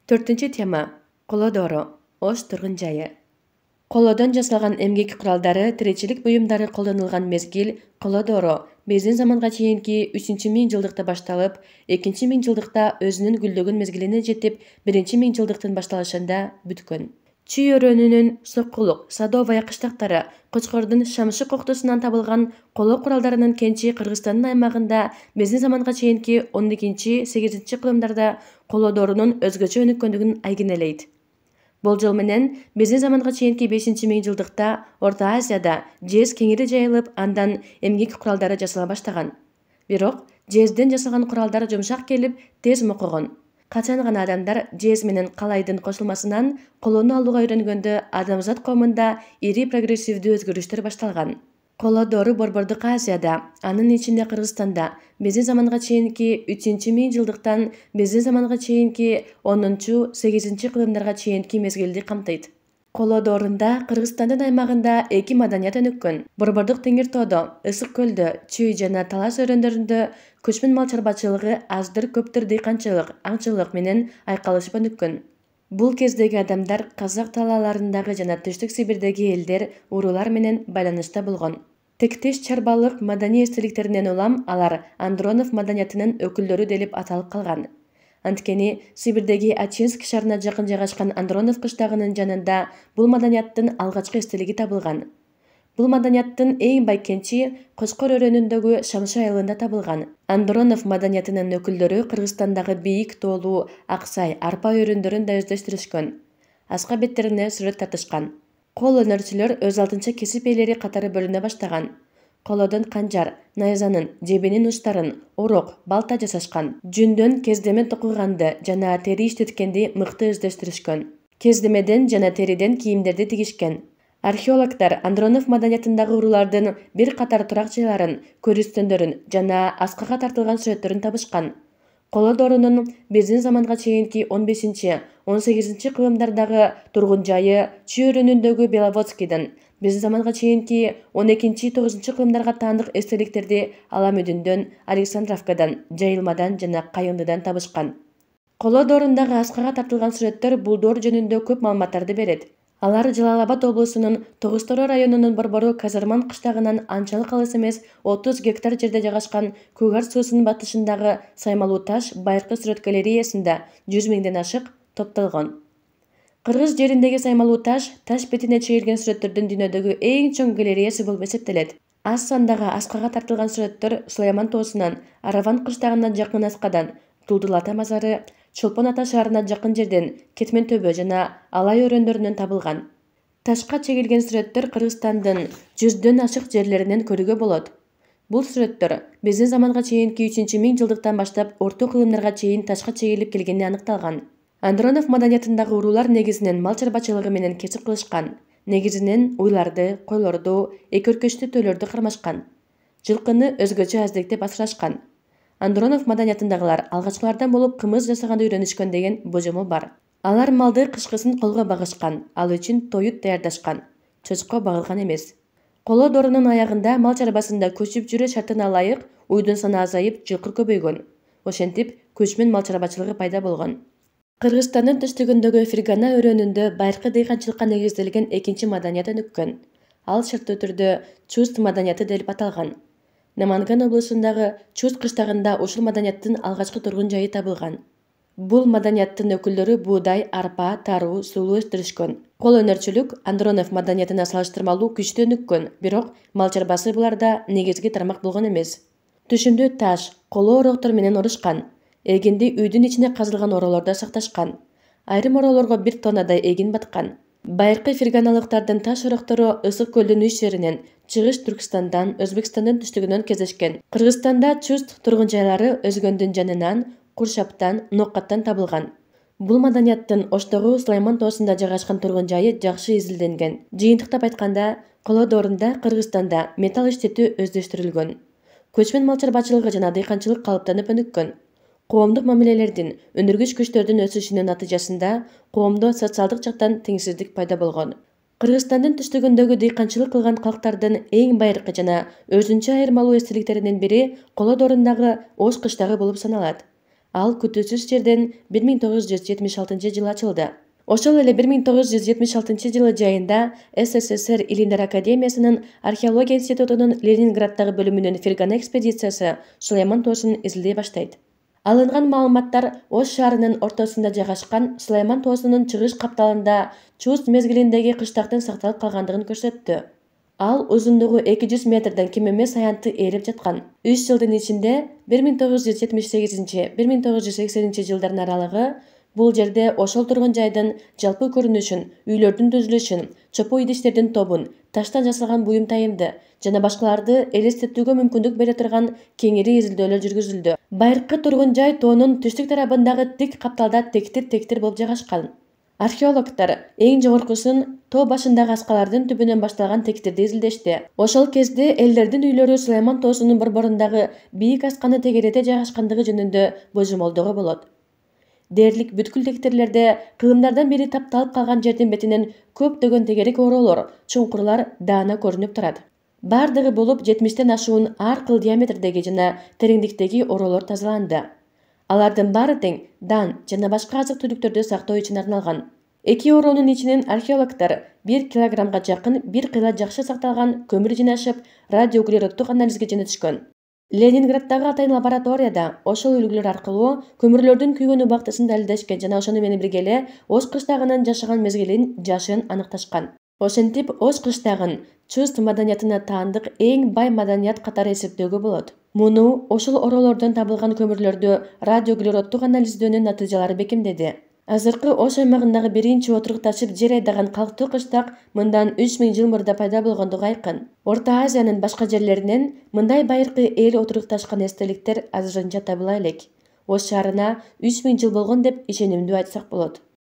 4-нче тема. Коло дору. Ош тургун жайы. Колодон жасалган эмгек куралдары, тиричилик буюмдары колдонулган мезгил коло дору биздин заманга чейинки 3-нче миңжылдыкта башталып, 2-нче миңжылдыкта өзүнүн гүлдөгөн мезгилине жетип, 1-нче миңжылдыктын башталышында бүткөн. Чүй өрөөнүнүн Соккулук, Садовая кыштактары, Кочкордун Шамшы коктусунан табылган коло куралдарынын кенчи Кыргызстандын аймагында биздин заманга чейинки 12-8 кылымдарда коло дорунун өзгөчө өнүккөндүгүн айгинелейт. Болжол менен биздин заманга чейинки 5-нче миңжылдыкта Орто Азияда жез кеңири жайылып, андан эмгек куралдары жасала баштаган. Бирок жезден жасалган куралдар жумшак келип, тез мокогон. Качан гана адамдар жез менен калайдын кошулмасынан колону алууга үйрөнгөндө адамзат коомунда ири прогрессивдүү өзгөрүштөр башталган. Коло дору Борбордук Азияда, анын ичинде Кыргызстанда биздин заманга чейинки 3-нче миңжылдыктан биздин заманга чейинки 10-8 кылымдарга чейинки мезгилди камтыйт. Коло доорунда Кыргызстандын аймагында эки маданият өнүккөн. Борбордук Теңир тоодо, Ысык көлдө, Чүй жана Талас өрөөндөрүндө көчмөн мал чарбачылыгы аздыр көптүр дыйканчылык, аңчылык менен айкалышып өнүккөн. Бул кездеги адамдар Казак талааларындагы жана Түштүк Сибирдеги элдер, уруулар менен байланышта болгон. Тектеш чарбалык маданий эстеликтеринен улам алар Андронов маданиятынын өкүлдөрү делип аталып калган. Анткени Сибирдеги Ачинск шаарына жакын жайгашкан Андронов кыштагынын жанында бул маданияттын алгачкы эстелиги табылган. Бул маданияттын эң бай кенчи Кочкор өрөөнүндөгү Шамшы айылында табылган. Андронов маданиятынын өкүлдөрү Кыргызстандагы бийик тоолуу Аксай, Арпа өрөөндөрүн да өздөштүрүшкөн. Аска беттерине сүрөт тартышкан. Кол өнөрчүлөр өз алдынча кесип ээлери катары бөлүнө баштаган. Колодон канжар, найзанын, жебенин учтарын, орок, балта жасашкан. Жүндөн кездеме токуганды жана тери иштеткенди мыкты өздөштүрүшкөн. Кездемеден жана териден кийимдерди тигишкен. Археологдор Андронов маданиятындагы уруулардын бир катар турак жайларын, көрүстөндөрүн жана аскага тартылган сүрөттөрүн табышкан. Коло доорунун биздин заманга чейинки 15-18 кылымдардагы тургун жайы Чүй өрөөнүндөгү Беловодскийден, биздин заманга чейинки 12-9 кылымдарга таандык эстеликтерди Аламүдүндөн, Александровкадан, Жайылмадан жана Кайындыдан табышкан. Коло доорундагы аскага тартылган сүрөттөр бул доор жөнүндө көп маалыматтарды берет. Алар Жалал-Абад облусунун Тогуз-Тороо районунун борбору Казарман кыштагынан анчалык алыс эмес 30 гектар жерде жайгашкан Көгар суусунун батышындагы Саймалуу таш байыркы сүрөт галереясында 100 миңден ашык топтолгон. Кыргыз жериндеги Саймалуу таш бетине чегилген сүрөттөрдүн дүйнөдөгү эң чоң галереясы болуп эсептелет. Аз сандагы аскага тартылган сүрөттөр Сулайман тоосунан, Араван кыштагына жакын аскадан, Тулдул ата мазары, Чолпон ата шаарына жакын жерден, Кетмен төбө жана Алай өрөөндөрүнөн табылган. Ташка чегилген сүрөттөр Кыргызстандын 100дөн ашык жерлеринен көрүүгө болот. Бул сүрөттөр биздин заманга чейинки 3-нче миңжылдыктан баштап орто кылымдарга чейин ташка чегилип келгени аныкталган. Андронов маданиятындагы уруулар негизинен мал чарбачылыгы менен кесип кылышкан. Негизинен уйларды, койлорду, эки өркөчтүү төлөрдү кармашкан. Жылкыны өзгөчө аздектеп асырашкан. Андронов маданиятындагылар алгачкылардан болуп кымыз жасаганды үйрөнүшкөн деген божому бар. Алар малды кышкысын колго багышкан, ал үчүн тоют даярдашкан. Чочко багылган эмес. Коло доорунун аягында мал чарбасында көчүп жүрүү шартына ылайык уйдун саны азайып, жылкы көбөйгөн. Ошентип, көчмөн мал чарбачылыгы пайда болгон. Кыргызстандын түштүгүндөгү Фергана өрөөнүндө байыркы дыйканчылыкка негизделген экинчи маданият өнүккөн. Ал шарттуу түрдө Чуст маданияты делип аталган. Наманган облусундагы Чуст кыштагында ушул маданияттын алгачкы тургун жайы табылган. Бул маданияттын өкүлдөрү буудай, арпа, таруу, сулуу өстүрүшкөн. Кол өнөрчүлүк Андронов маданиятына салыштырмалуу күчтүү өнүккөн, бирок мал чарбасы буларда негизги тармак болгон эмес. Түшүмдүү таш, коло ороктор менен орушкан. Эгинди үйдүн ичине казылган ороолордо сакташкан. Айрым ороолорго 1 тоннадай эгин баткан. Байыркы ферганалыктардын таш ороктору Ысык көлдүн үч жеринен, Чыгыш Түркстандан, Өзбекстандын түштүгүнөн кездешкен. Кыргызстанда Чуст тургун жайлары Өзгөндүн жанынан, Куршаптан, Ноккаттан табылган. Бул маданияттын Оштогу Сулайман тоосунда жайгашкан тургун жайы жакшы изилденген. Жыйынтыктап айтканда, коло доорунда Кыргызстанда металл иштетүү өздөштүрүлгөн. Көчмөн мал чарбачылыгы жана дыйканчылык калыптанып өнүккөн. Коомдук мамилелердин, өндүргүч күчтөрдүн өсүшүнүн натыйжасында коомдо социалдык жактан теңсиздик пайда болгон. Кыргызстандын түштүгүндөгү дыйканчылык кылган калктардын эң байыркы жана өзүнчө айырмалуу эстеликтеринин бири коло доорундагы Ош кыштагы болуп саналат. Ал күтүүсүз жерден 1976 ачылды. Ошол эле 1976 жайында СССР Илимдер академиясынын археология институтунун Ленинграддагы бөлүмүнүн Фергана экспедициясы Сулайман тоосун изилдей баштайт. Алынган маалыматтар Ош шаарынын ортосунда жайгашкан Сулайман тоосунун чыгыш капталында чуз мезгилиндеги кыштактын сакталып калгандыгын көрсөттү. Ал узундугу 200 метрден кем эмес аянтты ээлеп жаткан. 3 жылдын ичинде 1978-1980 жылдардын аралыгы бул жерде ошол тургун жайдын жалпы көрүнүшүн, үйлөрдүн түзүлүшүн, чопо идиштердин тобун, таштан жасалган буюм тайымды жана башкаларды элестетүүгө мүмкүндүк бере турган кеңири изилдөөлөр жүргүзүлдү. Байыркы тургун жай тоонун түштүк тарабындагы тик капталда тектир болуп жайгашкан. Археологдор эң жогоркусун тоо башындагы аскалардын түбүнөн башталган тектирди изилдешти. Ошол кезде элдердин үйлөрү Сулайман тоосунун борборундагы бийик асканы тегерете жайгашкандыгы жөнүндө божомолдоого болот. Дээрлик бүткүл тектирлерде кылымдардан бери тапталып калган жердин бетинен көптөгөн тегерек ороолор, чуңкурлар даана көрүнүп турат. Бардыгы болуп 70тен ашуун ар кыл диаметрдеги жана тереңдиктеги ороолор тазаланды. Алардын баары тең дан жана башка азык-түлүктөрдү сактоо үчүн арналган. Эки ороонун ичинен археологдор 1 килограммга жакын бир кыйла жакшы сакталган көмүр жыйнашып, радиоуглероддук анализге жөнөтүшкөн. Ленинграддагы атайын лабораторияда ошол үлгүлөр аркылуу көмүрлөрдүн күйгөн убактысын далилдешкен жана ошону менен бирге эле Ош кыштагынын жашаган мезгилин жашын аныкташкан. Ошентип Ош кыштагын чуз маданиятына таандык эң бай маданият катары эсептөөгө болот. Муну ошол ороолордон табылган көмүрлөрдү радиоуглероддук анализдөөнүн натыйжалары бекемдеди. Азыркы Ош аймагындагы биринчи отурукташып жер айдаган калктуу кыштак мындан 3000 жыл мурда пайда болгондугу айкын. Орто Азиянын башка жерлеринен мындай байыркы эл отурукташкан эстеликтер азырынча табыла элек. Ош шаарына 3000 жыл болгон деп ишенимдүү айтсак болот.